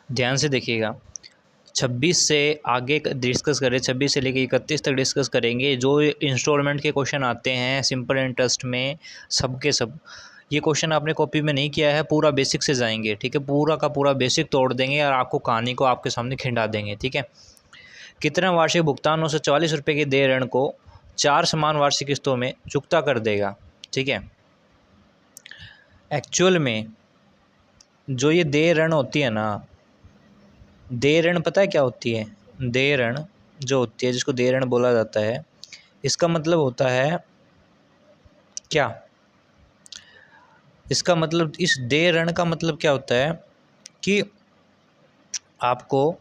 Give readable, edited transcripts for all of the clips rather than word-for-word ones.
ध्यान से देखिएगा। 26 से आगे डिस्कस करें, 26 से लेकर 31 तक डिस्कस करेंगे। जो इंस्टॉलमेंट के क्वेश्चन आते हैं सिंपल इंटरेस्ट में, सब के सब ये क्वेश्चन आपने कॉपी में नहीं किया है, पूरा बेसिक से जाएंगे, ठीक है। पूरा का पूरा बेसिक तोड़ देंगे और आपको कहानी को आपके सामने खिंडा देंगे, ठीक है। कितना वार्षिक भुगतान 944 रुपये के देय ऋण को 4 समान वार्षिक किस्तों में चुकता कर देगा, ठीक है। एक्चुअल में जो ये देय ऋण होती है ना, देय ऋण पता है क्या होती है? देय ऋण जो होती है, जिसको देय ऋण बोला जाता है, इसका मतलब होता है क्या? इसका मतलब, इस देय ऋण का मतलब क्या होता है कि आपको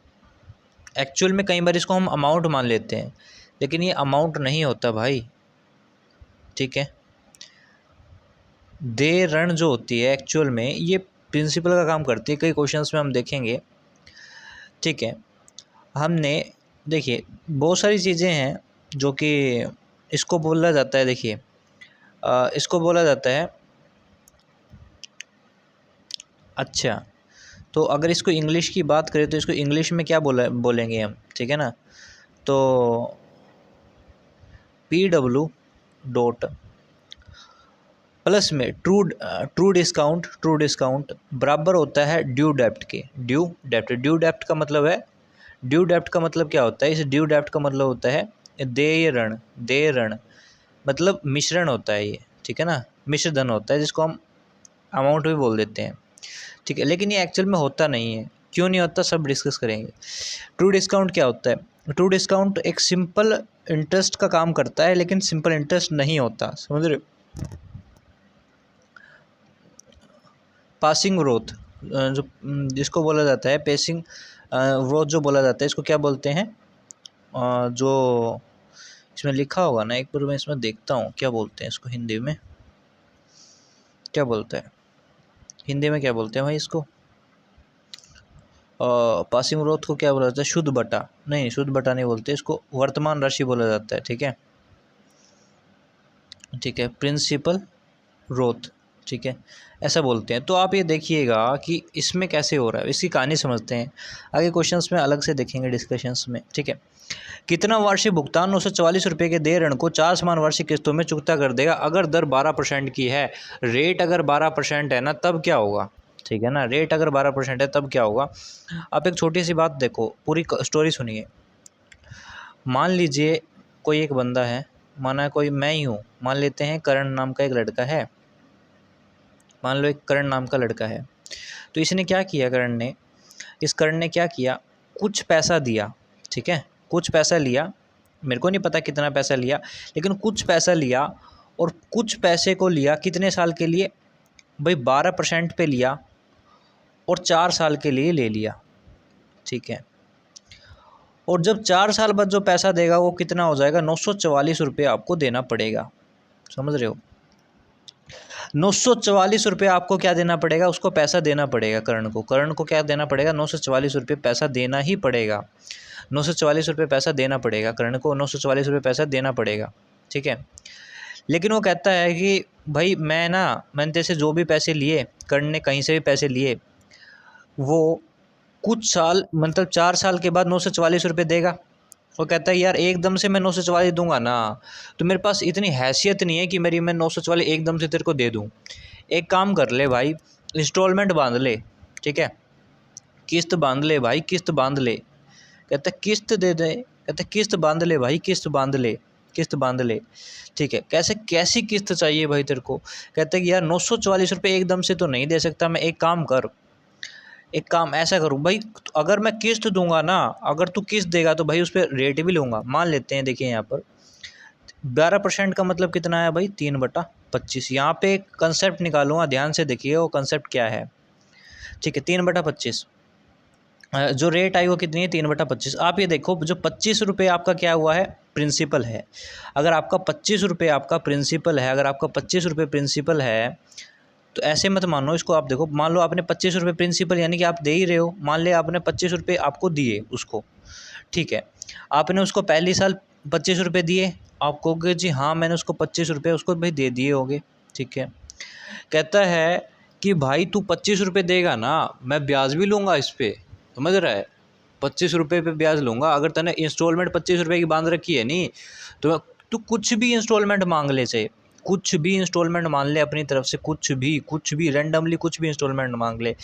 एक्चुअल में कई बार इसको हम अमाउंट मान लेते हैं, लेकिन ये अमाउंट नहीं होता भाई, ठीक है। देय ऋण जो होती है एक्चुअल में ये प्रिंसिपल का काम करती है, कई क्वेश्चंस में हम देखेंगे, ठीक है। हमने देखिए बहुत सारी चीज़ें हैं जो कि इसको बोला जाता है, देखिए इसको बोला जाता है, अच्छा तो अगर इसको इंग्लिश की बात करें तो इसको इंग्लिश में क्या बोलेंगे हम, ठीक है ना। तो PW डॉट प्लस में ट्रू डिस्काउंट बराबर होता है ड्यू डेप्ट के। ड्यू डेप्ट का मतलब है, ड्यू डेप्ट का मतलब क्या होता है? इस ड्यू डेप्ट का मतलब होता है देय ऋण मतलब मिश्रण होता है ये, ठीक है ना। मिश्र धन होता है, जिसको हम अमाउंट भी बोल देते हैं, ठीक है। लेकिन ये एक्चुअल में होता नहीं है, क्यों नहीं होता सब डिस्कस करेंगे। ट्रू डिस्काउंट क्या होता है? ट्रू डिस्काउंट एक सिंपल इंटरेस्ट का काम करता है, लेकिन सिंपल इंटरेस्ट नहीं होता, समझ रहे हो। पासिंग ग्रोथ जो जिसको बोला जाता है, पेसिंग ग्रोथ जो बोला जाता है, इसको क्या बोलते हैं? जो इसमें लिखा होगा ना, एक बार मैं इसमें देखता हूँ क्या बोलते हैं इसको हिंदी में, क्या बोलता है हिंदी में, क्या बोलते हैं भाई इसको? पासिंग ग्रोथ को क्या बोला जाता है? शुद्ध बटा, नहीं शुद्ध बटा नहीं बोलते इसको, वर्तमान राशि बोला जाता है, ठीक है, ठीक है। प्रिंसिपल ग्रोथ, ठीक है, ऐसा बोलते हैं। तो आप ये देखिएगा कि इसमें कैसे हो रहा है, इसकी कहानी समझते हैं, आगे क्वेश्चंस में अलग से देखेंगे डिस्कशंस में, ठीक है। कितना वार्षिक भुगतान 944 रुपये के देय ऋण को 4 समान वार्षिक किस्तों में चुकता कर देगा अगर दर 12% की है? रेट अगर 12% है ना, तब क्या होगा, ठीक है ना। रेट अगर 12% है तब क्या होगा? आप एक छोटी सी बात देखो, पूरी स्टोरी सुनिए। मान लीजिए कोई एक बंदा है, माना कोई मैं ही हूँ, मान लेते हैं करण नाम का एक लड़का है, मान लो एक करण नाम का लड़का है। तो इसने क्या किया, करण ने क्या किया, कुछ पैसा दिया, ठीक है, कुछ पैसा लिया, मेरे को नहीं पता कितना पैसा लिया, लेकिन कुछ पैसा लिया, और कुछ पैसे को लिया कितने साल के लिए भाई? 12% पे लिया और 4 साल के लिए ले लिया, ठीक है। और जब 4 साल बाद जो पैसा देगा वो कितना हो जाएगा? 944 रुपये आपको देना पड़ेगा, समझ रहे हो। 944 रुपये आपको क्या देना पड़ेगा? उसको पैसा देना पड़ेगा, करण को क्या देना पड़ेगा? 944 रुपये पैसा देना ही पड़ेगा, 944 रुपये पैसा देना पड़ेगा करण को, 944 रुपये पैसा देना पड़ेगा, ठीक है। लेकिन वो कहता है कि भाई मैंने तेरे से जो भी पैसे लिए, करण ने कहीं से भी पैसे लिए, वो कुछ साल मतलब 4 साल के बाद 944 रुपये देगा। वो कहता है यार एकदम से मैं 944 दूंगा ना, तो मेरे पास इतनी हैसियत नहीं है कि मैं 944 एकदम से तेरे को दे दूं। एक काम कर ले भाई, इंस्टॉलमेंट बांध ले, ठीक है, किस्त बांध ले भाई, किस्त बांध ले। कहता है किस्त दे दे, कहता है किस्त बांध ले भाई, किस्त बांध ले, किस्त बांध ले, ठीक है। कैसी किस्त चाहिए भाई तेरे को? कहता है कि यार 944 रुपये एकदम से तो नहीं दे सकता मैं, एक काम ऐसा करूँ भाई, अगर मैं किस्त दूंगा ना, अगर तू किस्त देगा तो भाई उस पर रेट भी लूँगा। मान लेते हैं, देखिए यहाँ पर 12% का मतलब कितना है भाई? 3/25। यहाँ पे एक कंसेप्ट निकालूंगा, ध्यान से देखिए वो कंसेप्ट क्या है, ठीक है। 3/25 जो रेट आई वो कितनी है? 3/25। आप ये देखो, जो 25 रुपये आपका क्या हुआ है? प्रिंसिपल है। अगर आपका 25 रुपये आपका प्रिंसिपल है, अगर आपका 25 रुपये प्रिंसिपल है, तो ऐसे मत मानो इसको। आप देखो, मान लो आपने 25 रुपये प्रिंसिपल यानी कि आप दे ही रहे हो, मान ले आपने 25 रुपये आपको दिए उसको, ठीक है। आपने उसको पहली साल 25 रुपये दिए, आप कहोगे जी हाँ मैंने उसको 25 रुपये उसको भाई दे दिए होंगे, ठीक है। कहता है कि भाई तू 25 रुपये देगा ना, मैं ब्याज भी लूँगा इस पर, समझ रहा है? 25 रुपये पे ब्याज लूँगा। अगर तूने इंस्टॉलमेंट 25 रुपये की बांध रखी है नी, तो तू कुछ भी इंस्टॉलमेंट मांग ले, से कुछ भी इंस्टॉलमेंट मान ले अपनी तरफ से, कुछ भी रैंडमली कुछ भी इंस्टॉलमेंट मांग ले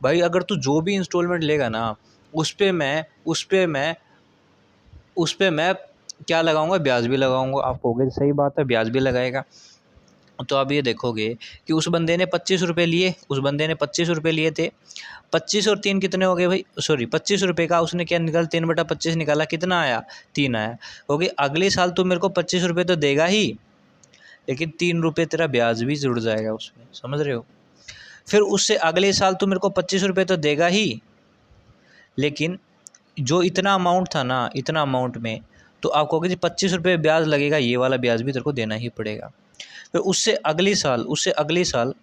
भाई। अगर तू जो भी इंस्टॉलमेंट लेगा ना, उस पे मैं क्या लगाऊंगा? ब्याज भी लगाऊंगा। आप कहोगे सही बात है, ब्याज भी लगाएगा। तो आप ये देखोगे कि उस बंदे ने 25 रुपये लिए, उस बंदे ने 25 रुपये लिए थे। 25 और 3 कितने हो गए भाई? सॉरी, 25 रुपये का उसने क्या निकाला? 3/25 निकाला, कितना आया? 3 आया। क्योंकि अगले साल तो मेरे को 25 रुपये तो देगा ही, लेकिन 3 रुपये तेरा ब्याज भी जुड़ जाएगा उसमें, समझ रहे हो? फिर उससे अगले साल तो मेरे को 25 रुपये तो देगा ही, लेकिन जो इतना अमाउंट था ना, इतना अमाउंट में तो आप कहोगे जी 25 रुपये ब्याज लगेगा, ये वाला ब्याज भी तेरे को देना ही पड़ेगा। फिर उससे अगले साल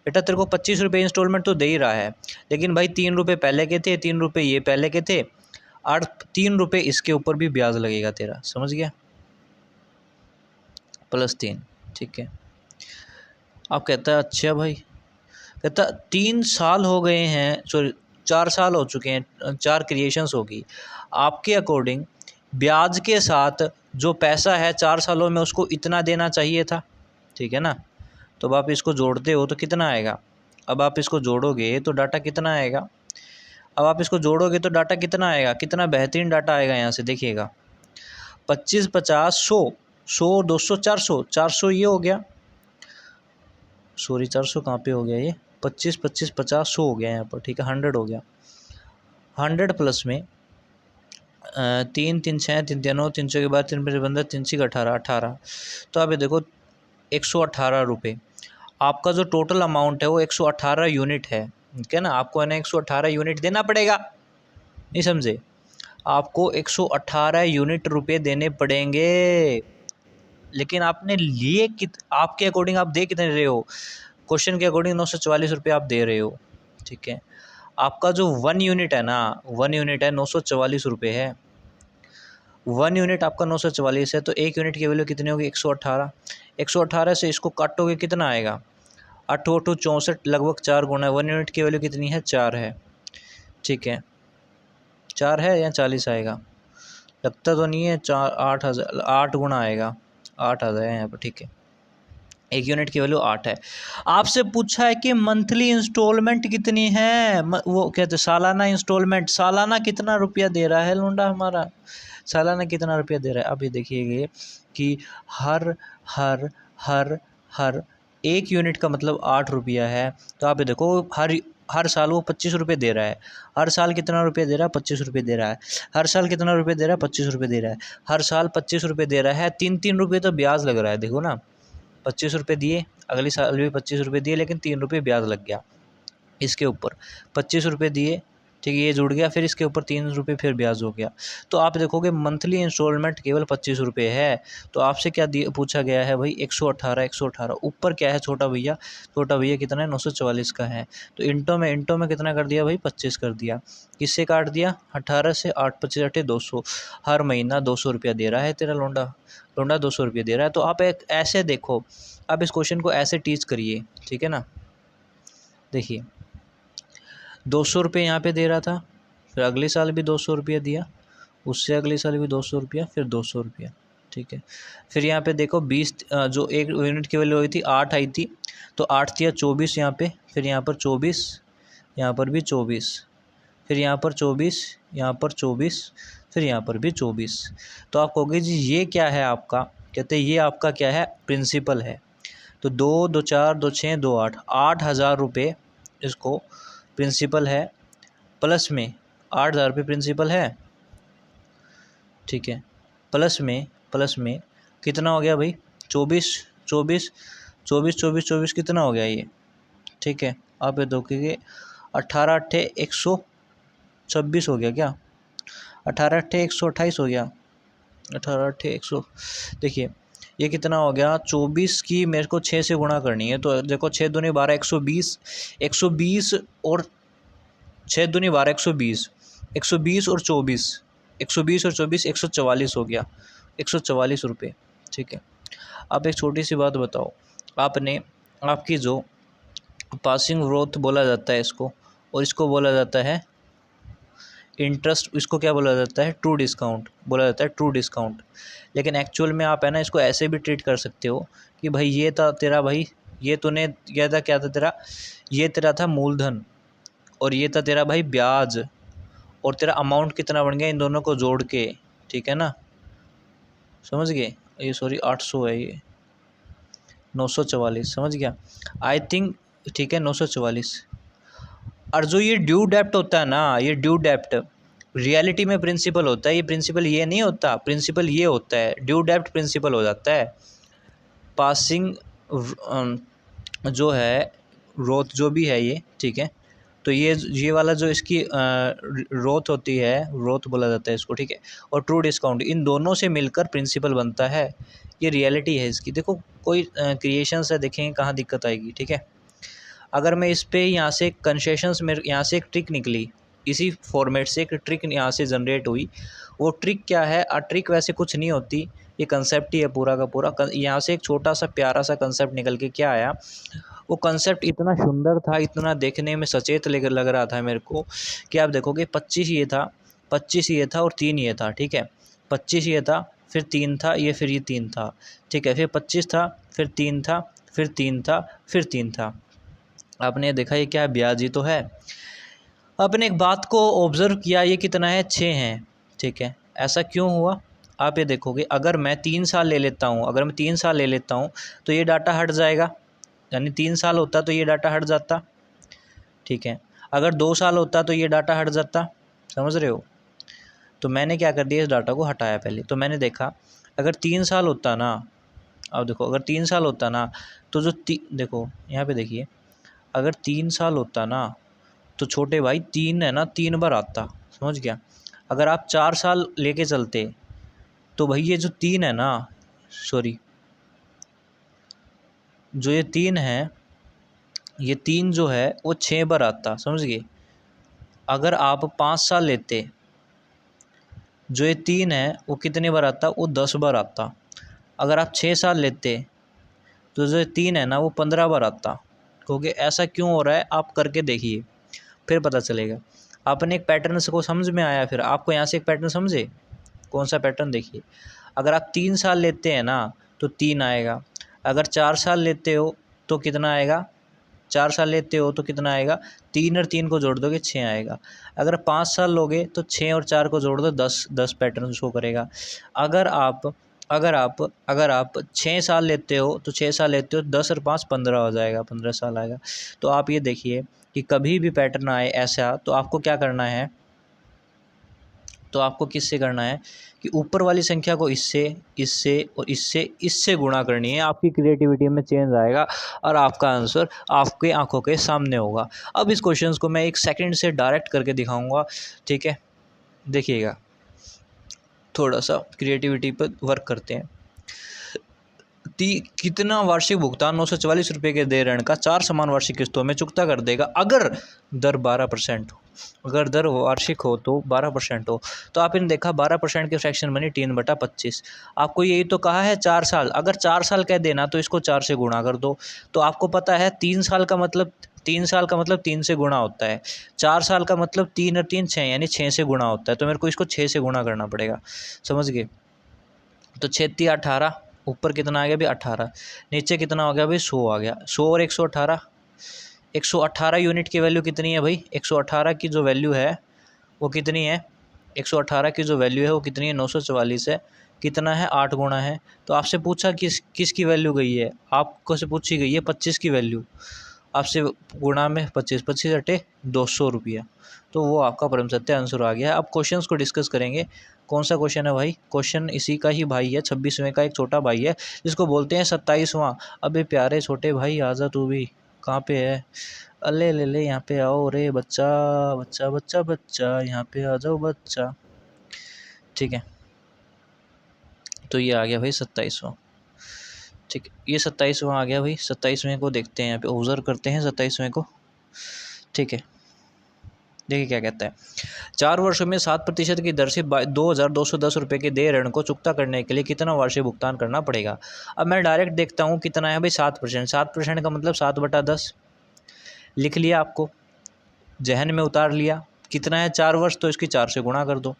बेटा तेरे को 25 रुपये इंस्टॉलमेंट तो दे ही रहा है, लेकिन भाई 3 रुपये पहले के थे, 3 रुपये ये पहले के थे, और 3 रुपये इसके ऊपर भी ब्याज लगेगा तेरा, समझ गया? +3, ठीक है। आप कहता है अच्छा भाई, कहता 3 साल हो गए हैं, सॉरी 4 साल हो चुके हैं, 4 क्रिएशंस होगी, आपके अकॉर्डिंग ब्याज के साथ जो पैसा है 4 सालों में उसको इतना देना चाहिए था, ठीक है ना? तो अब आप इसको जोड़ते हो तो कितना आएगा? अब आप इसको जोड़ोगे तो डाटा कितना आएगा? कितना बेहतरीन डाटा आएगा यहाँ से देखिएगा। 25, 50, 100, 100, 200, 400, 400 ये हो गया, सॉरी 400 कहाँ पे हो गया? ये 25, 25, 50, 100 हो गया यहाँ पर, ठीक है। 100 हो गया। 100 प्लस में 3, 3, 6, 3, 3, 9, 300 के बाद 3 पे 15, 3 6 18, 18। तो आप ये देखो 118 रुपये आपका जो टोटल अमाउंट है वो 118 यूनिट है, ठीक है ना? आपको है ना 118 यूनिट देना पड़ेगा, नहीं समझे? आपको 118 यूनिट रुपये देने पड़ेंगे, लेकिन आपने लिए आपके अकॉर्डिंग आप दे कितने रहे हो? क्वेश्चन के अकॉर्डिंग 944 रुपये आप दे रहे हो, ठीक है। आपका जो 1 यूनिट है ना, 1 यूनिट है 944 रुपये है। 1 यूनिट आपका 944 है, तो 1 यूनिट की वैल्यू कितनी होगी? 118। 118 से इसको काटोगे कितना आएगा? 8 8 64, लगभग 4 गुना। 1 यूनिट की वैल्यू कितनी है? 4 है, ठीक है। 4 है या 40 आएगा? लगता तो नहीं है। 8 गुना आएगा, 8 आ जाएगा यहाँ पर, ठीक है। 1 यूनिट की वैल्यू 8 है। आपसे पूछा है कि मंथली इंस्टॉलमेंट कितनी है, वो कहते सालाना इंस्टॉलमेंट, सालाना कितना रुपया दे रहा है लूंडा हमारा, सालाना कितना रुपया दे रहा है? अब ये देखिए कि हर हर हर हर 1 यूनिट का मतलब 8 रुपया है। तो आप ये देखो हर साल वो 25 रुपये दे रहा है। हर साल कितना रुपये दे रहा है? 25 रुपये दे रहा है। हर साल कितना रुपये दे रहा है? 25 रुपये दे रहा है। हर साल 25 रुपये दे रहा है। 3 रुपये तो ब्याज लग रहा है, देखो ना। 25 रुपये दिए, अगले साल भी 25 रुपये दिए, लेकिन 3 रुपये ब्याज लग गया इसके ऊपर। 25 रुपये दिए, ठीक है, ये जुड़ गया, फिर इसके ऊपर 3 रुपये फिर ब्याज हो गया। तो आप देखोगे मंथली इंस्टॉलमेंट केवल 25 रुपये है। तो आपसे क्या पूछा गया है भाई? 118, 118। ऊपर क्या है छोटा भैया? छोटा भैया कितना है? 944 का है। तो इंटो में कितना कर दिया भाई? 25 कर दिया। किससे काट दिया? 18 से 8, 25 8 200। हर महीना 200 रुपया दे रहा है तेरा लोंडा 200 रुपये दे रहा है। तो आप एक ऐसे देखो, आप इस क्वेश्चन को ऐसे टीच करिए, ठीक है ना? देखिए 200 रुपये यहाँ पे दे रहा था, फिर अगले साल भी 200 रुपया दिया, उससे अगले साल भी 200 रुपया, फिर 200 रुपया, ठीक है। फिर यहाँ पे देखो 20, जो 1 यूनिट की वैल्यू हुई थी 8 आई थी, तो 8 दिया 24 यहाँ पे, फिर यहाँ पर 24, यहाँ पर भी 24, फिर यहाँ पर 24, यहाँ पर 24, फिर यहाँ पर भी 24। तो आप कहोगे जी ये क्या है आपका? कहते ये आपका क्या है? प्रिंसिपल है। तो 2 2 4 2 6 2 8, 8,000 रुपये इसको प्रिंसिपल है, प्लस में 8,000 रुपये प्रिंसिपल है, ठीक है। प्लस में कितना हो गया भाई? 24 24 24 24 24 कितना हो गया ये, ठीक है। आप ये देखिए 18 8 126 हो गया क्या? 18 8 128 हो गया। 18 8 100, देखिए ये कितना हो गया? 24 की मेरे को 6 से गुणा करनी है। तो देखो 6 दूनी 12, 120, 120 और 6 दूनी 12, 120, 120 और 24, 120 और 24, 144 हो गया, 144 रुपये, ठीक है। अब एक छोटी सी बात बताओ, आपने आपकी जो पासिंग ग्रोथ बोला जाता है इसको, और इसको बोला जाता है इंटरेस्ट, इसको क्या बोला जाता है, ट्रू डिस्काउंट बोला जाता है, ट्रू डिस्काउंट। लेकिन एक्चुअल में आप है ना इसको ऐसे भी ट्रीट कर सकते हो कि भाई ये था तेरा, भाई ये तूने किया था, क्या था तेरा, ये तेरा था मूलधन और ये था तेरा भाई ब्याज, और तेरा अमाउंट कितना बन गया इन दोनों को जोड़ के, ठीक है ना, समझ गए। ये सॉरी 800 है, ये 944, समझ गया आई थिंक, ठीक है 944। और जो ये ड्यू डेप्ट होता है ना, ये ड्यू डेप्ट रियलिटी में प्रिंसिपल होता है, ये प्रिंसिपल ये नहीं होता, प्रिंसिपल ये होता है, ड्यू डेप्ट प्रिंसिपल हो जाता है। पासिंग जो है रोथ जो भी है ये, ठीक है, तो ये वाला जो इसकी रोथ होती है, रोथ बोला जाता है इसको, ठीक है, और ट्रू डिस्काउंट, इन दोनों से मिलकर प्रिंसिपल बनता है। ये रियलिटी है इसकी। देखो कोई क्रिएशंस है, देखेंगे कहाँ दिक्कत आएगी, ठीक है। अगर मैं इस पे यहाँ से कंसेशंस में, यहाँ से एक ट्रिक निकली, इसी फॉर्मेट से एक ट्रिक यहाँ से जनरेट हुई। वो ट्रिक क्या है, ट्रिक वैसे कुछ नहीं होती, ये कंसेप्ट ही है पूरा का पूरा। यहाँ से एक छोटा सा प्यारा सा कंसेप्ट निकल के क्या आया, वो कंसेप्ट इतना सुंदर था, इतना देखने में सचेत लग रहा था मेरे को, कि आप देखोगे 25 ये था, 25 ये था और 3 ये था, ठीक है, 25 ये था, फिर 3 था, ये फिर ये 3 था, ठीक है, फिर 25 था, फिर 3 था, फिर 3 था, फिर 3 था। आपने देखा ये क्या है, ब्याज ही तो है। आपने एक बात को ऑब्जर्व किया, ये कितना है, 6 है, ठीक है। ऐसा क्यों हुआ, आप ये देखोगे, अगर मैं 3 साल ले लेता हूँ, अगर मैं 3 साल ले लेता हूँ तो ये डाटा हट जाएगा, यानी 3 साल होता तो ये डाटा हट जाता, ठीक है। अगर 2 साल होता तो ये डाटा हट जाता, समझ रहे हो। तो मैंने क्या कर दिया, इस डाटा को हटाया पहले। तो मैंने देखा अगर 3 साल होता ना, अब देखो अगर 3 साल होता ना, तो जो देखो यहाँ पे देखिए, अगर 3 साल होता ना तो छोटे भाई 3 है ना 3 बार आता, समझ गया। अगर आप 4 साल लेके चलते तो भाई ये जो 3 है ना, सॉरी जो ये 3 है, ये 3 जो है वो 6 बार आता, समझ गए। अगर आप 5 साल लेते, जो ये 3 है वो कितने बार आता, वो 10 बार आता। अगर आप 6 साल लेते तो जो 3 है ना वो 15 बार आता। क्योंकि ऐसा क्यों हो रहा है, आप करके देखिए फिर पता चलेगा। आपने एक पैटर्न को समझ में आया, फिर आपको यहाँ से एक पैटर्न समझे, कौन सा पैटर्न, देखिए। अगर आप 3 साल लेते हैं ना तो 3 आएगा, अगर 4 साल लेते हो तो कितना आएगा, 4 साल लेते हो तो कितना आएगा, 3 और 3 को जोड़ दोगे 6 आएगा। अगर 5 साल लोगे तो 6 और 4 को जोड़ दो 10 पैटर्न शो करेगा। अगर आप 6 साल लेते हो तो 6 साल लेते हो, 10 और 5 15 हो जाएगा, 15 साल आएगा। तो आप ये देखिए कि कभी भी पैटर्न आए ऐसा, तो आपको क्या करना है, तो आपको किससे करना है कि ऊपर वाली संख्या को इससे, इससे और इससे गुणा करनी है। आपकी क्रिएटिविटी में चेंज आएगा और आपका आंसर आपके आंखों के सामने होगा। अब इस क्वेश्चन को मैं 1 सेकंड से डायरेक्ट करके दिखाऊंगा, ठीक है, देखिएगा। थोड़ा सा क्रिएटिविटी पर वर्क करते हैं। कितना वार्षिक भुगतान 944 रुपये के देय ऋण का 4 समान वार्षिक किस्तों में चुकता कर देगा, अगर दर 12% हो। अगर दर वार्षिक हो तो 12% हो। तो आपने देखा 12% की फ्रैक्शन बनी 3/25। आपको यही तो कहा है 4 साल, अगर 4 साल कह देना तो इसको 4 से गुणा कर दो। तो आपको पता है 3 साल का मतलब 3 से गुणा होता है, 4 साल का मतलब 3 और 3 6, यानी 6 से गुणा होता है। तो मेरे को इसको 6 से गुणा करना पड़ेगा, समझ गए। तो 6 18, ऊपर कितना आ गया भाई 18, नीचे कितना हो गया भाई 100 आ गया। 100 और 118, 118 यूनिट की वैल्यू कितनी है भाई, 118 की जो वैल्यू है वो कितनी है, 118 की जो वैल्यू है वो कितनी है, 944 है। कितना है, 8 गुणा है। तो आपसे पूछा किसकी वैल्यू गई है, आपको से पूछी गई है 25 की वैल्यू। आपसे गुणा में 25, 25 हटे 200 रुपया। तो वो आपका परम सत्य आंसर आ गया है। अब क्वेश्चंस को डिस्कस करेंगे। कौन सा क्वेश्चन है भाई, क्वेश्चन इसी का ही भाई है, 26वें का एक छोटा भाई है जिसको बोलते हैं 27वां। अबे प्यारे छोटे भाई आजा, तू भी कहाँ पे है, अले ले ले यहाँ पे आओ रे बच्चा, बच्चा बच्चा बच्चा यहाँ पे आ जाओ बच्चा, ठीक है। तो ये आ गया भाई 27वां, ठीक है, ये 27वां आ गया भाई। 27वें को देखते हैं, यहाँ पे ऑब्जर्व करते हैं 27वें को, ठीक है। देखिए क्या कहता है, 4 वर्षों में 7% की दर से 2210 रुपये के देय ऋण को चुकता करने के लिए कितना वार्षिक भुगतान करना पड़ेगा। अब मैं डायरेक्ट देखता हूँ कितना है भाई 7%। 7% का मतलब 7/10 लिख लिया, आपको जहन में उतार लिया। कितना है 4 वर्ष, तो इसकी 4 से गुणा कर दो।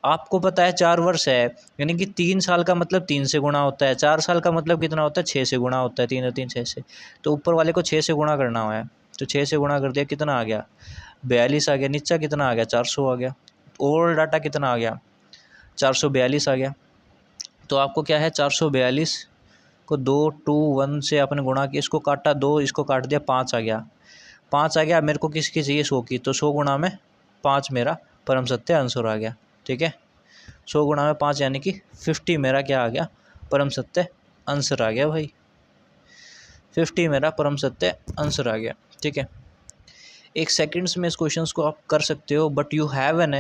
आपको पता है 4 वर्ष है, यानी कि 3 साल का मतलब 3 से गुणा होता है, 4 साल का मतलब कितना होता है 6 से गुणा होता है, 3 और 3 6 से। तो ऊपर वाले को 6 से गुणा करना हुआ है, तो 6 से गुणा कर दिया, कितना आ गया 42 आ गया। नीचा कितना आ गया 400 आ गया। ओवरऑल डाटा कितना आ गया 442 आ गया। तो आपको क्या है 442 को 2 2 1 से आपने गुणा किया, इसको काटा 2, इसको काट दिया 5 आ गया। 5 आ गया, मेरे को किसकी चाहिए 100 की, तो 100 गुणा में 5 मेरा परम सत्य आंसर आ गया। ठीक है, 100 गुणा में 5 यानी कि 50 मेरा क्या आ गया परम सत्य आंसर आ गया भाई। 50 मेरा परम सत्य आंसर आ गया। ठीक है, एक सेकंड्स में इस क्वेश्चन को आप कर सकते हो, but you have an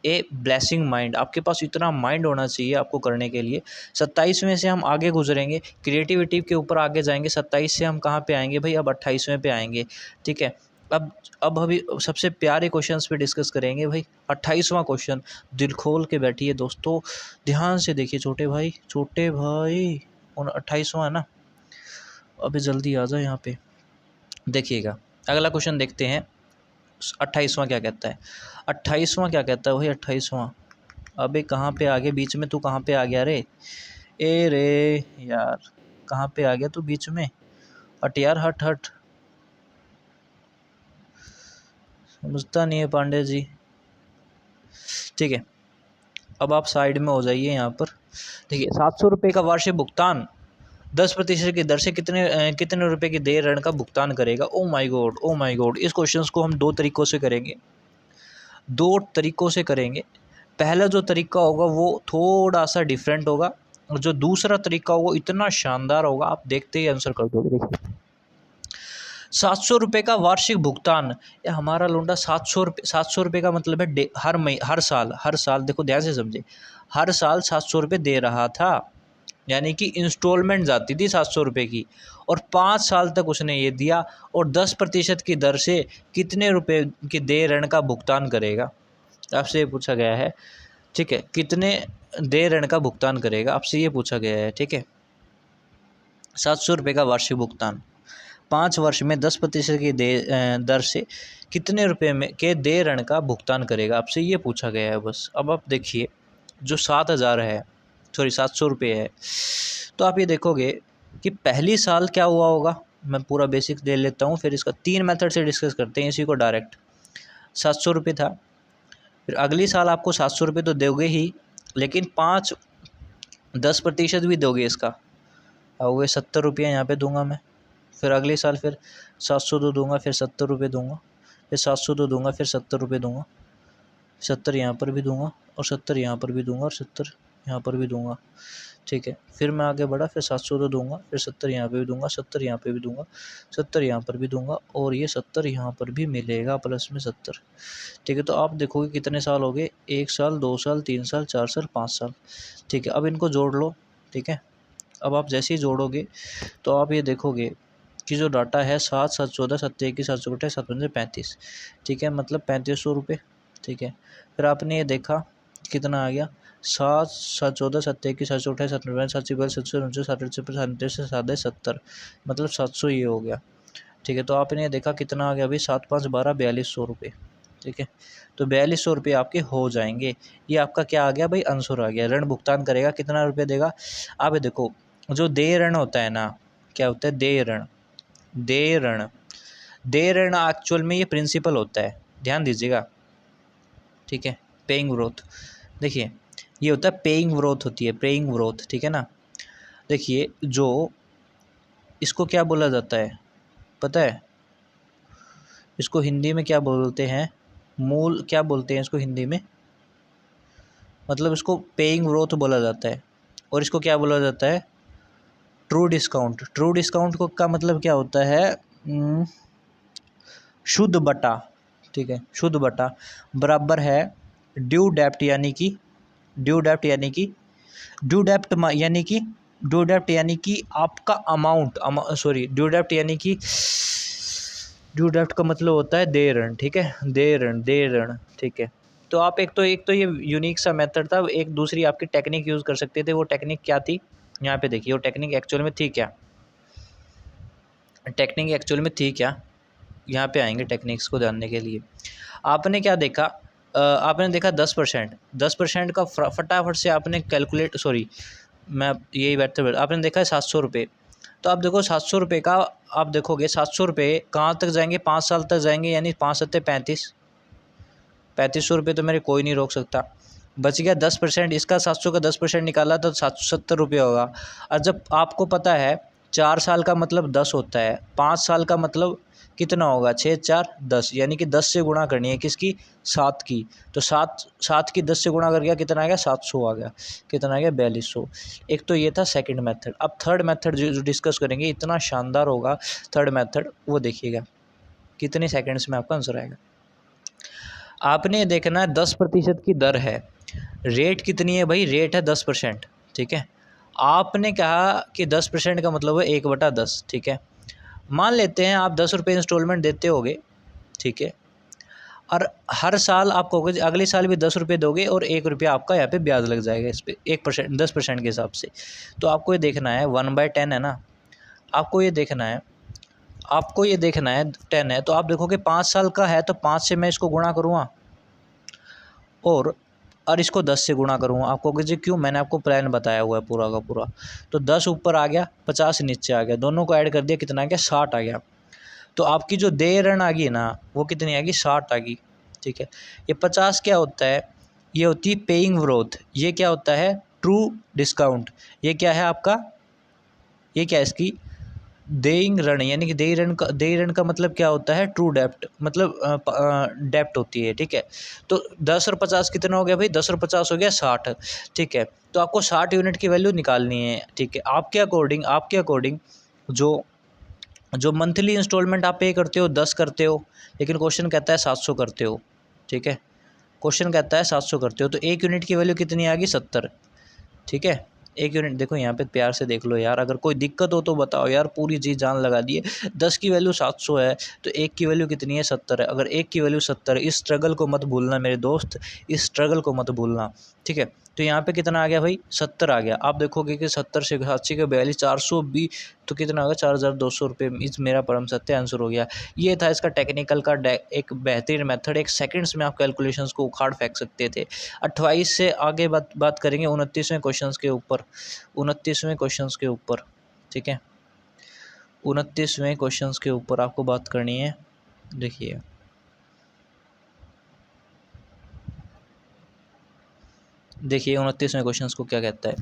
a blessing mind. आपके पास इतना माइंड होना चाहिए आपको करने के लिए। 27वें से हम आगे गुजरेंगे, क्रिएटिविटी के ऊपर आगे जाएंगे। 27 से हम कहाँ पे आएंगे भाई, अब 28वें पे आएंगे। ठीक है, अब अभी सबसे प्यारे क्वेश्चंस पे डिस्कस करेंगे भाई। 28वां क्वेश्चन, दिल खोल के बैठिए दोस्तों, ध्यान से देखिए छोटे भाई। 28वां है ना, अभी जल्दी आ जाए यहाँ पे देखिएगा। अगला क्वेश्चन देखते हैं 28वां क्या कहता है। 28वां क्या कहता है भाई 28वां, अबे कहाँ पे आ गया बीच में, तू कहाँ पे आ गया रे, ए रे यार कहाँ पे आ गया तू बीच में, हट यार हट हट, समझता नहीं है पांडे जी। ठीक है, अब आप साइड में हो जाइए यहाँ पर। देखिए 700 रुपये का वार्षिक भुगतान 10% की दर से कितने रुपए की देय ऋण का भुगतान करेगा। Oh my God, oh my God. इस क्वेश्चन को हम दो तरीक़ों से करेंगे। पहला जो तरीका होगा वो थोड़ा सा डिफरेंट होगा, और जो दूसरा तरीका होगा इतना शानदार होगा, आप देखते ही आंसर कर दोगे। देखिए 700 रुपये का वार्षिक भुगतान, या हमारा लोंडा 700 रुपये का मतलब है हर साल देखो ध्यान से समझे, हर साल 700 रुपये दे रहा था, यानी कि इंस्टॉलमेंट जाती थी 700 रुपये की, और 5 साल तक उसने ये दिया, और 10% की दर से कितने रुपए की देय ऋण का भुगतान करेगा, आपसे ये पूछा गया है। ठीक है, कितने देय ऋण का भुगतान करेगा, आपसे ये पूछा गया है। ठीक है, 700 रुपये का वार्षिक भुगतान 5 वर्ष में 10% की दर से कितने रुपए में के देय ऋण का भुगतान करेगा, आपसे ये पूछा गया है बस। अब आप देखिए जो 700 रुपये है, तो आप ये देखोगे कि पहली साल क्या हुआ होगा, मैं पूरा बेसिक दे लेता हूँ, फिर इसका 3 मेथड से डिस्कस करते हैं इसी को डायरेक्ट। 700 रुपये था, फिर अगली साल आपको 700 रुपये तो दोगे ही, लेकिन 10% भी दोगे इसका, और वे 70 रुपये यहाँ पे दूंगा मैं। फिर अगले साल फिर 700 तो दूंगा, फिर 70 रुपये दूंगा, फिर 700 तो दूंगा, फिर 70 रुपये दूंगा, 70 यहाँ पर भी दूंगा, और 70 यहाँ पर भी दूंगा, और 70 यहाँ पर भी दूंगा। ठीक है, फिर मैं आगे बढ़ा, फिर 700 तो दूंगा, फिर 70 यहाँ पे भी दूंगा, 70 यहाँ पे भी दूंगा, 70 यहाँ पर भी दूंगा, और ये 70 यहाँ पर भी मिलेगा प्लस में 70। ठीक है, तो आप देखोगे कितने साल हो गए, 1 साल 2 साल 3 साल 4 साल 5 साल। ठीक है, अब इनको जोड़ लो। ठीक है, अब आप जैसे ही जोड़ोगे तो आप ये देखोगे कि जो डाटा है 7 7 14 7 21 7 28 7 15 35। ठीक है, मतलब 3500 रुपये। ठीक है, फिर आपने ये देखा कितना आ गया, 7 7 14 7 21 7 28 7 29 7 42 7 49 7 8 7 70, मतलब 700 ये हो गया। ठीक है, तो आपने ये देखा कितना आ गया अभी, 7 5 12 4200 रुपये। ठीक है, तो 4200 रुपये आपके हो जाएंगे। ये आपका क्या आ गया भाई, आंसर आ गया। ऋण भुगतान करेगा, कितना रुपये देगा। आप देखो जो देय ऋण होता है ना, क्या होता है देय ऋण एक्चुअल में ये प्रिंसिपल होता है, ध्यान दीजिएगा। ठीक है, पेइंग ग्रोथ, देखिए ये होता है पेइंग ग्रोथ होती है, पेइंग ग्रोथ। ठीक है ना, देखिए जो इसको क्या बोला जाता है पता है, इसको हिंदी में क्या बोलते हैं, मूल क्या बोलते हैं इसको हिंदी में, मतलब इसको पेइंग ग्रोथ बोला जाता है, और इसको क्या बोला जाता है ट्रू डिस्काउंट। ट्रू डिस्काउंट को का मतलब क्या होता है, शुद्ध बटा। ठीक है, शुद्ध बटा बराबर है ड्यू डेप्ट, यानी कि ड्यू डेप्ट यानी कि आपका अमाउंट, ड्यू डेप्ट का मतलब होता है देय ऋण। ठीक है, देय ऋण। ठीक है, तो आप एक तो ये यूनिक सा मेथड था, एक दूसरी आपकी टेक्निक यूज़ कर सकते थे। वो टेक्निक क्या थी, यहाँ पे देखिए वो टेक्निक एक्चुअल में थी क्या, यहाँ पे आएंगे टेक्निक्स को जानने के लिए। आपने क्या देखा, आपने देखा 10%, 10% का फटाफट से आपने कैलकुलेट, सॉरी मैं यही बैठते आपने देखा है 700 रुपये। तो आप देखो 700 रुपये का, आप देखोगे 700 रुपये कहाँ तक जाएंगे, 5 साल तक जाएंगे, यानी 5 सत्ते 35, 3500 रुपये तो मेरे कोई नहीं रोक सकता। बच गया 10%, इसका 700 का 10% निकाला तो 770 रुपये होगा। और जब आपको पता है 4 साल का मतलब 10 होता है, 5 साल का मतलब कितना होगा, 6 4 10, यानी कि 10 से गुणा करनी है किसकी, 7 की। तो 7 की 10 से गुणा कर गया, कितना आ गया, 700 आ गया, कितना आ गया, 4200। एक तो ये था सेकंड मेथड। अब थर्ड मेथड जो डिस्कस करेंगे इतना शानदार होगा थर्ड मेथड, वो देखिएगा कितने सेकंड्स में आपका आंसर आएगा। आपने देखना 10% की दर है, रेट कितनी है भाई, रेट है 10%, ठीक है। आपने कहा कि 10% का मतलब है 1/10, ठीक है। मान लेते हैं आप 10 रुपये इंस्टॉलमेंट देते होगे, ठीक है, और हर साल आप कहोगे अगले साल भी 10 रुपये दोगे और 1 रुपया आपका यहाँ पे ब्याज लग जाएगा इस पर, 1%, 10% के हिसाब से। तो आपको ये देखना है 1/10 है ना, आपको ये देखना है, आपको ये देखना है 10 है, तो आप देखोगे 5 साल का है तो 5 से मैं इसको गुणा करूँगा और इसको 10 से गुणा करूँगा। आप कहोगे जी क्यों, मैंने आपको प्लान बताया हुआ है पूरा का पूरा। तो 10 ऊपर आ गया, 50 नीचे आ गया, दोनों को ऐड कर दिया, कितना आ गया, 60 आ गया। तो आपकी जो देय ऋण आ गई ना वो कितनी आ गई, 60 आ गई, ठीक है। ये 50 क्या होता है, ये होती है पेइंग ग्रोथ, ये क्या होता है, ट्रू डिस्काउंट। ये क्या है आपका, ये क्या है इसकी, देइंग ऋण, यानी कि देय ऋण का मतलब क्या होता है, ट्रू डेप्ट, मतलब डेप्ट होती है, ठीक है। तो 10 और 50 कितना हो गया भाई, 10 और 50 हो गया 60, ठीक है। तो आपको 60 यूनिट की वैल्यू निकालनी है, ठीक है। आपके अकॉर्डिंग जो मंथली इंस्टॉलमेंट आप पे करते हो 10 करते हो, लेकिन क्वेश्चन कहता है 700 करते हो, ठीक है। क्वेश्चन कहता है 700 करते हो, तो 1 यूनिट की वैल्यू कितनी आ गई, 70, ठीक है। 1 यूनिट देखो यहाँ पे प्यार से देख लो यार, अगर कोई दिक्कत हो तो बताओ यार, पूरी जी जान लगा दिए। 10 की वैल्यू 700 है तो 1 की वैल्यू कितनी है, 70 है। अगर 1 की वैल्यू 70 है, इस स्ट्रगल को मत भूलना मेरे दोस्त, इस स्ट्रगल को मत भूलना, ठीक है। तो यहाँ पे कितना आ गया भाई, 70 आ गया। आप देखोगे कि 70 से 80 का 42, 420, तो कितना होगा, 4200 रुपये। इस मेरा परम सत्य आंसर हो गया। ये था इसका टेक्निकल का एक बेहतरीन मेथड, एक सेकंड्स में आप कैलकुलेशंस को उखाड़ फेंक सकते थे। 28 से आगे बात करेंगे 29वें क्वेश्चन के ऊपर, 29वें क्वेश्चन के ऊपर, ठीक है। 29वें क्वेश्चन के ऊपर आपको बात करनी है। देखिए 29वें क्वेश्चन को क्या कहता है,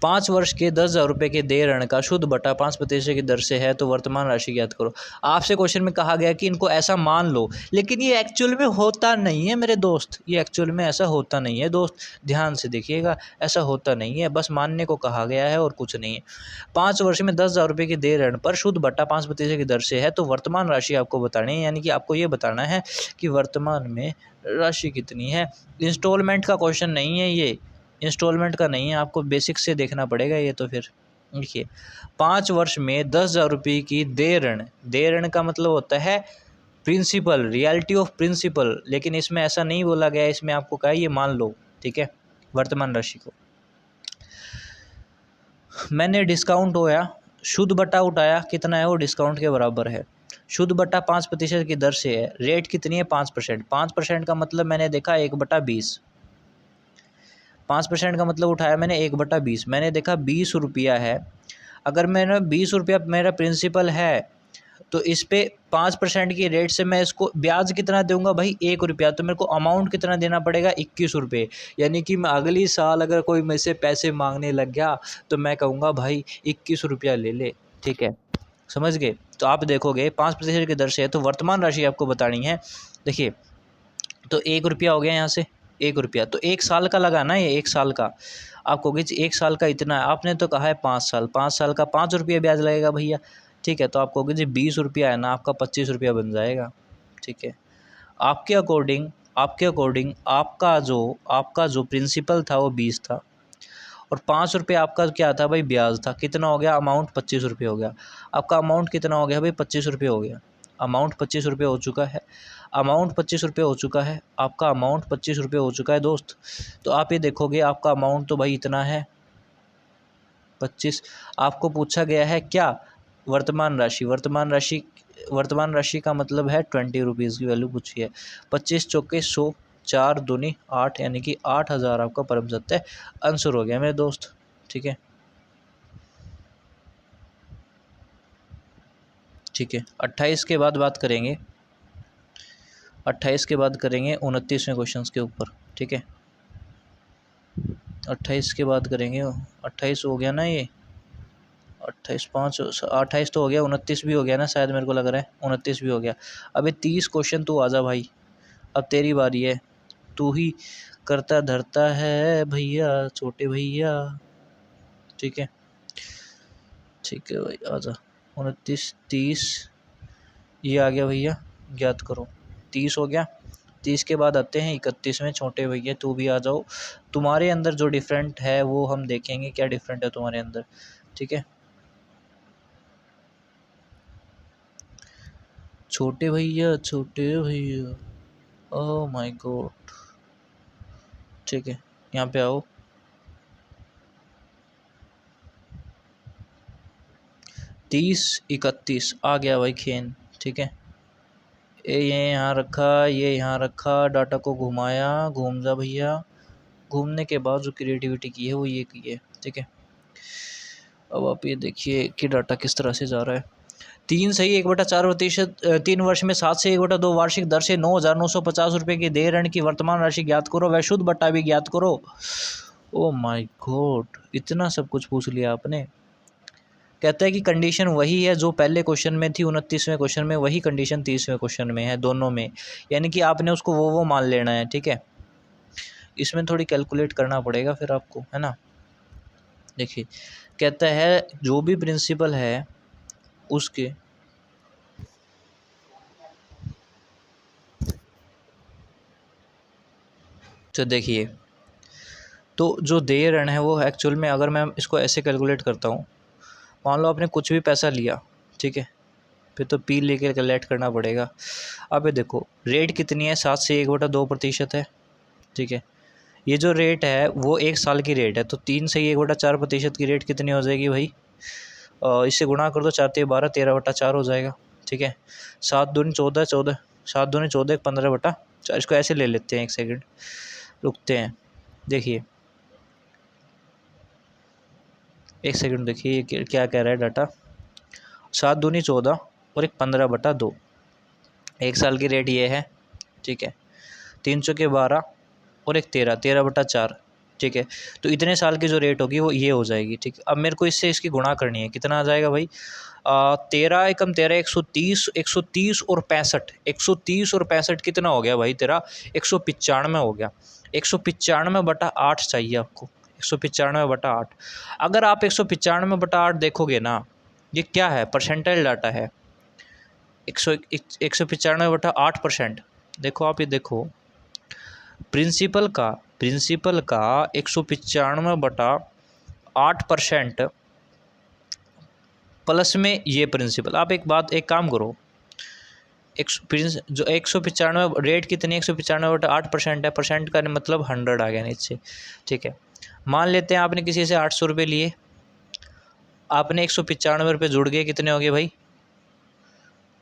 5 वर्ष के 10,000 रुपये के देय ऋण का शुद्ध बटा 5% की दर से है तो वर्तमान राशि ज्ञात करो। आपसे क्वेश्चन में कहा गया कि इनको ऐसा मान लो, लेकिन ये एक्चुअल में होता नहीं है मेरे दोस्त, ये एक्चुअल में ऐसा होता नहीं है दोस्त, ध्यान से देखिएगा, ऐसा होता नहीं है, बस मानने को कहा गया है और कुछ नहीं है। 5 वर्ष में 10,000 रुपये के देय ऋण पर शुद्ध बटा 5% की दर से है तो वर्तमान राशि आपको बतानी है, यानी कि आपको ये बताना है कि वर्तमान में राशि कितनी है। इंस्टॉलमेंट का क्वेश्चन नहीं है ये, इंस्टॉलमेंट का नहीं है, आपको बेसिक से देखना पड़ेगा ये। तो फिर देखिए 5 वर्ष में 10,000 रुपये की देय ऋण का मतलब होता है प्रिंसिपल, रियलिटी ऑफ प्रिंसिपल, लेकिन इसमें ऐसा नहीं बोला गया, इसमें आपको कहा ये मान लो, ठीक है। वर्तमान राशि को मैंने डिस्काउंट होया, शुद्ध बटा उठाया, कितना है वो, डिस्काउंट के बराबर है। शुद्ध बटा 5% की दर से है, रेट कितनी है, 5%। 5% का मतलब मैंने देखा 1/20, 5% का मतलब उठाया मैंने 1/20, मैंने देखा 20 रुपया है। अगर मैंने 20 रुपया मेरा प्रिंसिपल है तो इस पे 5% की रेट से मैं इसको ब्याज कितना दूंगा भाई, 1 रुपया। तो मेरे को अमाउंट कितना देना पड़ेगा, 21 रुपये। यानी कि मैं अगली साल अगर कोई मेरे से पैसे मांगने लग गया तो मैं कहूँगा भाई 21 रुपया ले ले, ठीक है, समझ गए। तो आप देखोगे 5% की दर से है तो वर्तमान राशि आपको बतानी है। देखिए तो 1 रुपया हो गया यहाँ से, 1 रुपया, तो 1 साल का लगाना है, ये 1 साल का। आप कहोगे 1 साल का इतना है, आपने तो कहा है 5 साल, 5 साल का 5 रुपये ब्याज लगेगा भैया, ठीक है। तो आप कहोगे जी 20 रुपया है ना, आपका 25 रुपया बन जाएगा, ठीक है। आपके अकॉर्डिंग आपका जो प्रिंसिपल था वो 20 था और 5 रुपये आपका क्या था भाई, ब्याज था। कितना हो गया, अमाउंट 25 रुपये हो गया। आपका अमाउंट कितना हो गया भाई, 25 रुपये हो गया। अमाउंट 25 रुपये हो चुका है, अमाउंट 25 रुपये हो चुका है, आपका अमाउंट 25 रुपये हो चुका है दोस्त। तो आप ये देखोगे आपका अमाउंट तो भाई इतना है 25। आपको पूछा गया है क्या, वर्तमान राशि वर्तमान राशि का मतलब है 20 रुपीज़ की वैल्यू पूछी है। 25 चौके 100, 4 दूनी 8, यानी कि 8,000 आपका परम सत्य आंसर हो गया मेरे दोस्त। ठीक है, ठीक है। 28 के बाद बात करेंगे, 28 के बाद करेंगे 29वें क्वेश्चन के ऊपर। ठीक है, 28 के बाद करेंगे। 28 हो गया ना, ये 28 तो हो गया, 29 भी हो गया ना शायद, मेरे को लग रहा है 29 भी हो गया। अबे 30 क्वेश्चन तू आजा भाई, अब तेरी बारी है, तू ही करता धरता है भैया, छोटे भैया। ठीक है, ठीक है भाई, आजा। 29, 30 ये आ गया भैया, ज्ञात करो। 30 हो गया। 30 के बाद आते हैं 31 में, छोटे भैया तू भी आ जाओ। तुम्हारे अंदर जो डिफरेंट है वो हम देखेंगे, क्या डिफरेंट है तुम्हारे अंदर। ठीक है, छोटे भैया, छोटे भैया, ओह माय गॉड। ठीक है, यहाँ पे आओ। 30, 31 आ गया भाई खेन। ठीक है, ये यहाँ रखा, ये यहाँ रखा, डाटा को घुमाया, घूम जा भैया। घूमने के बाद जो क्रिएटिविटी की है वो ये की है। ठीक है, अब आप ये देखिए कि डाटा किस तरह से जा रहा है। 3 सही 1/4%, 3 वर्ष में 7 से 1/2 वार्षिक दर से 9,950 रुपये की देय ऋण की वर्तमान राशि ज्ञात करो, वह शुद्ध बट्टा भी ज्ञात करो। ओ माय गॉड, इतना सब कुछ पूछ लिया आपने। कहता है कि कंडीशन वही है जो पहले क्वेश्चन में थी, 29वें क्वेश्चन में, वही कंडीशन 30वें क्वेश्चन में है, दोनों में, यानी कि आपने उसको वो मान लेना है। ठीक है, इसमें थोड़ी कैलकुलेट करना पड़ेगा फिर आपको, है ना। देखिए, कहता है जो भी प्रिंसिपल है उसके, तो देखिए, तो जो देय ऋण है वो एक्चुअल में, अगर मैं इसको ऐसे कैलकुलेट करता हूँ, मान लो आपने कुछ भी पैसा लिया, ठीक है, फिर तो पी लेके कैलकुलेट करना पड़ेगा। अब ये देखो रेट कितनी है, 7 से 1/2% है। ठीक है, ये जो रेट है वो 1 साल की रेट है, तो 3 से 1/4% की रेट कितनी हो जाएगी भाई, इससे गुणा कर दो, 4 × 12, 13/4 हो जाएगा। ठीक है, 7 दूनी 14, 14, 7 दूनी 14, 15/4। इसको ऐसे ले लेते हैं, 1 सेकंड रुकते हैं। देखिए 1 सेकंड, देखिए ये क्या कह रहा है डाटा। 7 दूनी 14 और एक 15/2, 1 साल की रेट ये है। ठीक है, 3 चौके 12 और एक 13, 13/4। ठीक है, तो इतने साल की जो रेट होगी वो ये हो जाएगी। ठीक है, अब मेरे को इससे इसकी गुणा करनी है, कितना आ जाएगा भाई, 13 एकम 13, 130, 130 और 65, 130 और 65 कितना हो गया भाई तेरा, 195 हो गया। 195/8 चाहिए आपको, 195/8। अगर आप 195/8 देखोगे ना, ये क्या है, परसेंटाइल डाटा है। 195/8%। देखो आप, ये देखो प्रिंसिपल का 195/8% प्लस में ये प्रिंसिपल। आप एक काम करो, जो 195 रेट कितनी, 195/8% है, परसेंट का मतलब 100 आ गया नीचे। ठीक है, मान लेते हैं आपने किसी से 800 रुपये लिए, आपने 195 रुपये जुड़ गए, कितने हो गए भाई,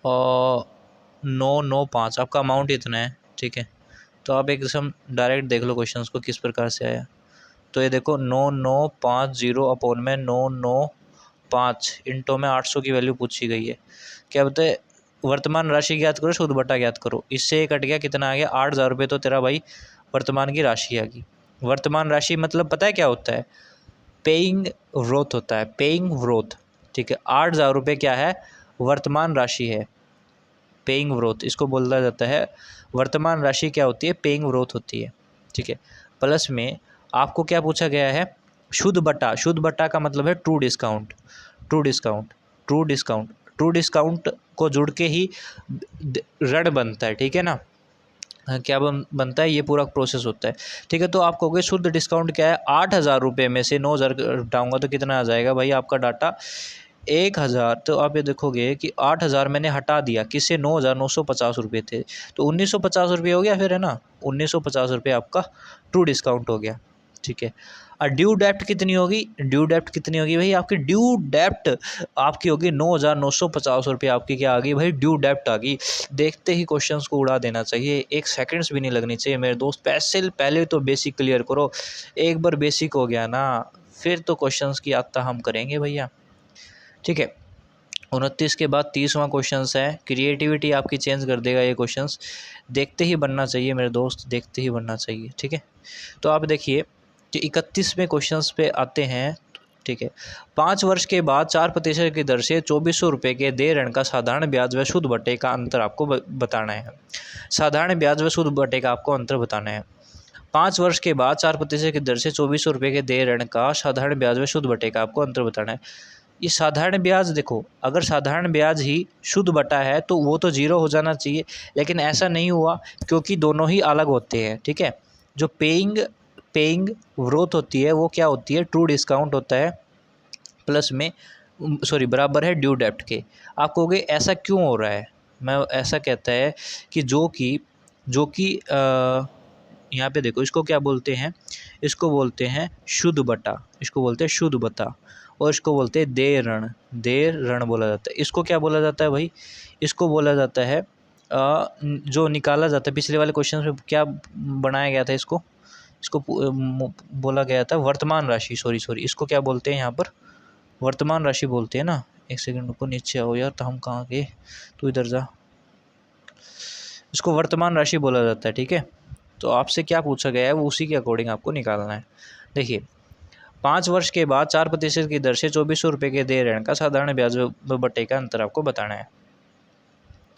और 995, आपका अमाउंट इतना है। ठीक है, तो आप एकदम डायरेक्ट देख लो क्वेश्चन को किस प्रकार से आया। तो ये देखो 9950 अपॉन में 995 इंटो में 800 की वैल्यू पूछी गई है। क्या बताए, वर्तमान राशि ज्ञात करो, शुद्ध बट्टा ज्ञात करो। इससे कट गया, कितना आ गया, 8,000 रुपये तो तेरा भाई वर्तमान की राशि आ गई। वर्तमान राशि मतलब पता है क्या होता है, पेइंग व्रोथ होता है, पेइंग व्रोथ। ठीक है, 8,000 रुपये क्या है, वर्तमान राशि है, पेइंग व्रोथ इसको बोला जाता है। वर्तमान राशि क्या होती है, पेइंग व्रोथ होती है। ठीक है, प्लस में आपको क्या पूछा गया है, शुद्ध बट्टा। शुद्ध बट्टा का मतलब है true discount, true discount, true discount. True discount को जुड़ के ही ऋण बनता है। ठीक है ना, क्या बनता है, ये पूरा प्रोसेस होता है। ठीक है, तो आप कहोगे शुद्ध डिस्काउंट क्या है, 8,000 रुपये में से 9,000 घटाऊँगा तो कितना आ जाएगा भाई आपका डाटा, 1,000। तो आप ये देखोगे कि 8,000 मैंने हटा दिया, किससे, 9,950 रुपये थे, तो 1,950 रुपये हो गया फिर, है ना, 1,950 रुपये आपका ट्रू डिस्काउंट हो गया। ठीक है, और ड्यू डेप्ट कितनी होगी, ड्यू डेप्ट कितनी होगी भाई, आपकी ड्यू डेप्ट आपकी होगी 9,950 रुपये आपकी क्या आ गई भाई, ड्यू डेप्ट आ गई। देखते ही क्वेश्चंस को उड़ा देना चाहिए, 1 सेकंड्स भी नहीं लगनी चाहिए मेरे दोस्त। पैसे पहले तो बेसिक क्लियर करो, एक बार बेसिक हो गया ना फिर तो क्वेश्चंस की आता हम करेंगे भैया, ठीक है। 29 के बाद 30वां क्वेश्चन है, क्रिएटिविटी आपकी चेंज कर देगा ये क्वेश्चंस। देखते ही बनना चाहिए मेरे दोस्त, देखते ही बनना चाहिए, ठीक है। तो आप देखिए कि 31वें क्वेश्चंस पे आते हैं, ठीक है। 5 वर्ष के बाद 4% की दर से 2400 रुपये के देय ऋण का साधारण ब्याज व शुद्ध बटे का अंतर आपको बताना है। साधारण ब्याज व शुद्ध बटे का आपको अंतर बताना है। 5 वर्ष के बाद 4% की दर से 2400 रुपये के देय ऋण का साधारण ब्याज व शुद्ध बटे का आपको अंतर बताना है। ये साधारण ब्याज देखो, अगर साधारण ब्याज ही शुद्ध बटा है तो वो तो जीरो हो जाना चाहिए, लेकिन ऐसा नहीं हुआ क्योंकि दोनों ही अलग होते हैं, ठीक है। जो पेइंग ग्रोथ होती है वो क्या होती है, ट्रू डिस्काउंट होता है प्लस में बराबर है ड्यू डेप्ट के। आप कहोगे ऐसा क्यों हो रहा है, मैं ऐसा कहता है कि जो कि यहाँ पे देखो, इसको क्या बोलते हैं, इसको बोलते हैं शुद्ध बटा, इसको बोलते हैं शुद्ध बटा, और इसको बोलते हैं देय ऋण बोला जाता है। इसको क्या बोला जाता है भाई, इसको बोला जाता है जो निकाला जाता है। पिछले वाले क्वेश्चन में क्या बनाया गया था, इसको बोला गया था वर्तमान राशि, सॉरी इसको क्या बोलते हैं यहाँ पर, वर्तमान राशि बोलते हैं ना। एक सेकंड को नीचे आओ यार, तो हम कहाँ गए, तू इधर जा। इसको वर्तमान राशि बोला जाता है, ठीक है। तो आपसे क्या पूछा गया है वो उसी के अकॉर्डिंग आपको निकालना है। देखिए 5 वर्ष के बाद 4% की दर से 2400 रुपये के देय ऋण का साधारण ब्याज बटे का अंतर आपको बताना है।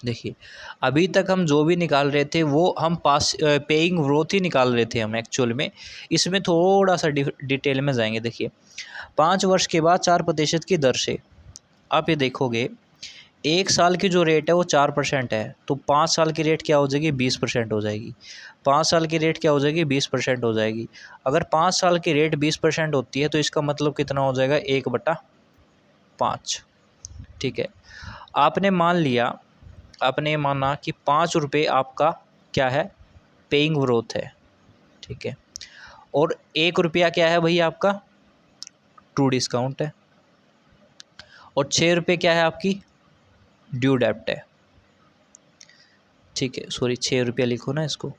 देखिए अभी तक हम जो भी निकाल रहे थे वो हम पेइंग ग्रोथ ही निकाल रहे थे हम एक्चुअल में। इसमें थोड़ा सा डिटेल में जाएंगे। देखिए 5 वर्ष के बाद 4% की दर से आप ये देखोगे 1 साल की जो रेट है वो 4% है, तो 5 साल की रेट क्या हो जाएगी, 20% हो जाएगी। 5 साल की रेट क्या हो जाएगी, 20% हो जाएगी। अगर 5 साल की रेट 20% होती है तो इसका मतलब कितना हो जाएगा, 1/5, ठीक है। आपने माना कि 5 रुपये आपका क्या है, पेइंग ग्रोथ है, ठीक है, और 1 रुपया क्या है भाई आपका ट्रू डिस्काउंट है, और 6 रुपये क्या है आपकी ड्यू डेप्ट है, ठीक है। 6 रुपया लिखो ना इसको।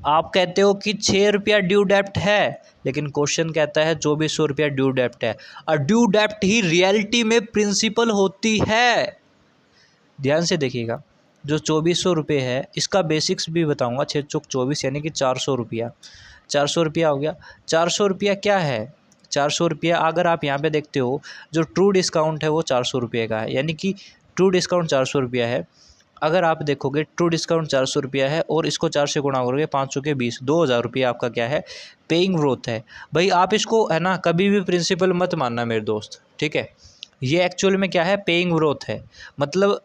आप कहते हो कि 6 रुपया ड्यू डेप्ट है, लेकिन क्वेश्चन कहता है 2400 रुपया ड्यू डेप्ट है, और ड्यू डेप्ट ही रियलिटी में प्रिंसिपल होती है। ध्यान से देखिएगा, जो 2400 रुपये है इसका बेसिक्स भी बताऊंगा। 6 चौक 24 यानी कि 400 रुपया, 400 रुपया हो गया। 400 रुपया क्या है, 400 रुपया अगर आप यहाँ पे देखते हो जो ट्रू डिस्काउंट है वो 400 रुपये का है, यानी कि ट्रू डिस्काउंट 400 रुपया है। अगर आप देखोगे ट्रू डिस्काउंट 400 रुपया है और इसको 4 से गुणा करोगे, 5 चौके 20, 2000 रुपया आपका क्या है, पेइंग ग्रोथ है। भाई आप इसको है ना कभी भी प्रिंसिपल मत मानना मेरे दोस्त, ठीक है। ये एक्चुअल में क्या है, पेइंग ग्रोथ है, मतलब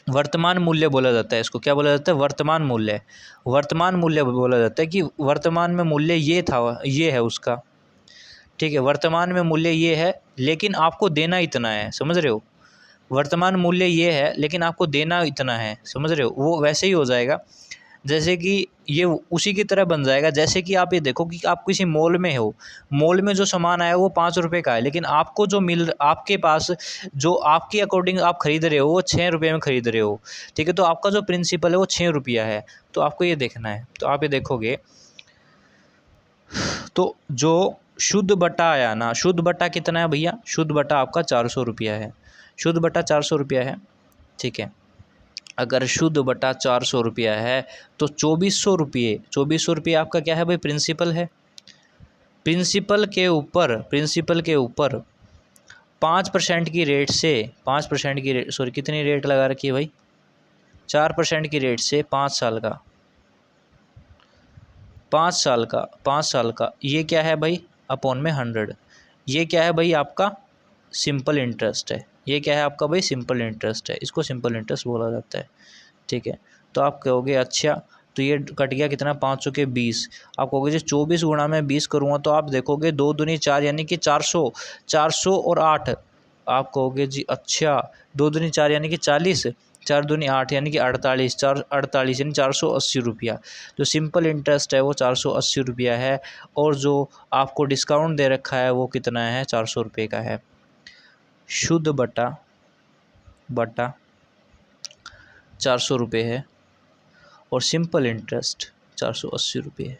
वर्तमान मूल्य बोला जाता है इसको। क्या बोला जाता है, वर्तमान मूल्य बोला जाता है कि वर्तमान में मूल्य ये था, ये है उसका, ठीक है। वर्तमान में मूल्य ये है लेकिन आपको देना इतना है, समझ रहे हो। वर्तमान मूल्य ये है लेकिन आपको देना इतना है, समझ रहे हो। वो वैसे ही हो जाएगा जैसे कि ये उसी की तरह बन जाएगा। जैसे कि आप ये देखो कि आप किसी मॉल में हो, मॉल में जो सामान आया वो 5 रुपये का है, लेकिन आपको जो आपके पास जो आपके अकॉर्डिंग आप खरीद रहे हो वो 6 रुपये में खरीद रहे हो, ठीक है। तो आपका जो प्रिंसिपल है वो 6 रुपया है, तो आपको ये देखना है। तो आप ये देखोगे तो जो शुद्ध बटा आया ना, शुद्ध बटा कितना है भैया, शुद्ध बटा आपका 400 रुपया है, शुद्ध बटा 400 रुपया है, ठीक है। अगर शुद्ध बटा 400 रुपया है तो 2400 रुपये आपका क्या है भाई, प्रिंसिपल है। प्रिंसिपल के ऊपर 5% की रेट से, 5% की रेट, कितनी रेट लगा रखी है भाई, 4% की रेट से 5 साल का, 5 साल का ये क्या है भाई, अपॉन में 100, ये क्या है भाई आपका सिंपल इंटरेस्ट है। ये क्या है आपका भाई, सिंपल इंटरेस्ट है, इसको सिंपल इंटरेस्ट बोला जाता है, ठीक है। तो आप कहोगे अच्छा, तो ये कट गया कितना, 5 चौके 20। आप कहोगे जी 24 गुणा में 20 करूँगा तो आप देखोगे 2 दूनी 4 यानी कि 400 और 8। आप कहोगे जी अच्छा 2 दूनी 4 यानी कि 40, 4 दूनी 8 यानी कि 48, 48 यानी 480 रुपया। जो सिंपल इंटरेस्ट है वो 480 रुपया है, और जो आपको डिस्काउंट दे रखा है वो कितना है, 400 रुपये का है। शुद्ध बटा 400 रुपये है, और सिंपल इंटरेस्ट 480 रुपये है।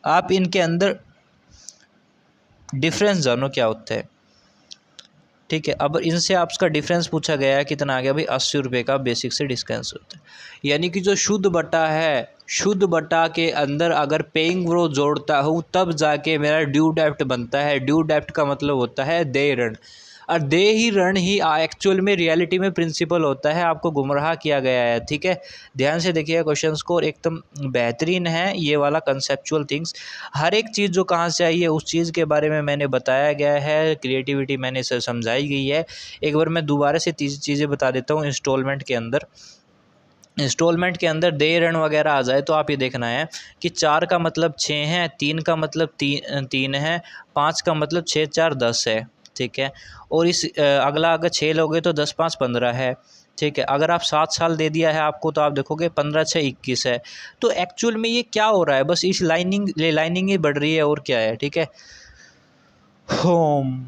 आप इनके अंदर डिफरेंस जानो क्या होता है, ठीक है। अब इनसे आपका डिफरेंस पूछा गया है कितना आ गया भाई, 80 रुपये का बेसिक से डिस्काउंट होता है। यानी कि जो शुद्ध बटा है, शुद्ध बटा के अंदर अगर पेइंग वो जोड़ता हूँ तब जाके मेरा ड्यू डेप्ट बनता है। ड्यू डेप्ट का मतलब होता है देय ऋण, और देय ही ऋण ही एक्चुअल में रियलिटी में प्रिंसिपल होता है। आपको गुमराह किया गया है, ठीक है। ध्यान से देखिएगा क्वेश्चंस को, और एकदम बेहतरीन है ये वाला कंसेप्चुअल थिंग्स। हर एक चीज़ जो कहाँ से आई है उस चीज़ के बारे में मैंने बताया गया है, क्रिएटिविटी मैंने समझाई गई है। एक बार मैं दोबारा से चीज़ें बता देता हूँ। इंस्टॉलमेंट के अंदर देय ऋण वगैरह आ जाए तो आप ये देखना है कि 4 का मतलब 6 है, 3 का मतलब 3 है, 5 का मतलब 6 4 10 है, ठीक है। और इस अगला अगर 6 लोगे तो 10 5 15 है, ठीक है। अगर आप 7 साल दे दिया है आपको तो आप देखोगे 15 6 21 है। तो एक्चुअल में ये क्या हो रहा है, बस इस लाइनिंग ही बढ़ रही है और क्या है, ठीक है। होम